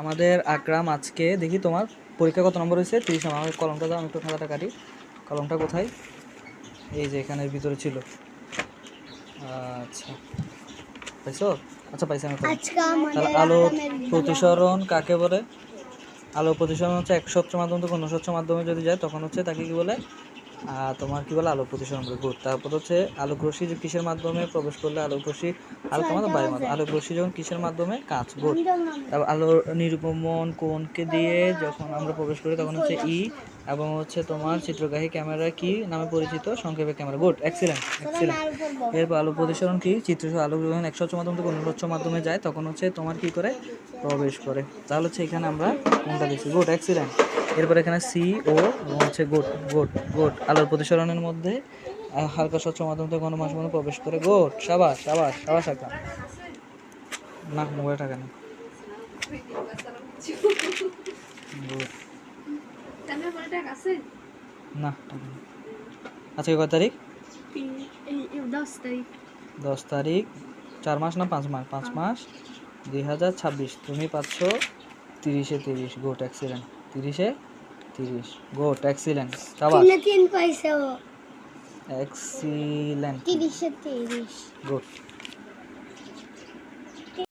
আমাদের আকরাম আজকে দেখি তোমার পরীক্ষা কত নম্বর হয়েছে? 30 নম্বর। আমার কলমটা দাও, আমি একটু খাতাটা কাটি। কলমটা কোথায়? এই যে এখানের ভিতরে ছিল। আচ্ছা পাইছো? আচ্ছা পাইছি আমি কলম। তাহলে আলো প্রতিসরণ কাকে বলে? আলো প্রতিসরণ হচ্ছে এক স্বচ্ছ মাধ্যম থেকে অন্য স্বচ্ছ মাধ্যমে যদি যায় তখন হচ্ছে তাকে কি বলে? তোমার কি বলে? আলোক প্রতিসরণ বলে। গুড। তারপর হচ্ছে আলোক রশ্মি যে কিসের মাধ্যমে প্রবেশ করলে আলোক রশ্মি হালকা মাধ্যম বায়ুর মাধ্যমে। আলোক রশ্মি যখন কিসের মাধ্যমে? কাঁচ। গুড। তারপর আলোর নির্গমন কোণকে দিয়ে যখন আমরা প্রবেশ করি তখন হচ্ছে ই, এবং হচ্ছে তোমার চিত্রগ্রাহী ক্যামেরা কি নামে পরিচিত? সংক্ষেপে ক্যামেরা। Good, excellent excellent. এরপর আলোক প্রতিসরণ কি? চিত্র আলোক যখন এক স্বচ্ছ মাধ্যম থেকে অন্য স্বচ্ছ মাধ্যমে যায় তখন হচ্ছে তোমার কি করে? প্রবেশ করে। তাহলে হচ্ছে এখানে আমরা কোনটা দিচ্ছি? Good, excellent. এরপর এখানে সি ও এবং হচ্ছে গুড গুড গুড। আলোর প্রতিসরণের মধ্যে হালকা স্বচ্ছ মাধ্যম থেকে ঘন মাধ্যমে মধ্যে প্রবেশ করে। গুড, সাবাস সাবাস সাবাস। একটা না, মোবাইল টাকা নেই। গুড না, আজকে কয় তারিখ? 10 তারিখ। 4 মাস না 5 মাস? 5 মাস 2026। তুমি পাচ্ছ 30-এ 30। Good, excellent. 30-এ 30। গুড, এক্সিলেন্ট, সাবাস। 3 পাইছো। এক্সিলেন্ট, 30-এ 30। গুড।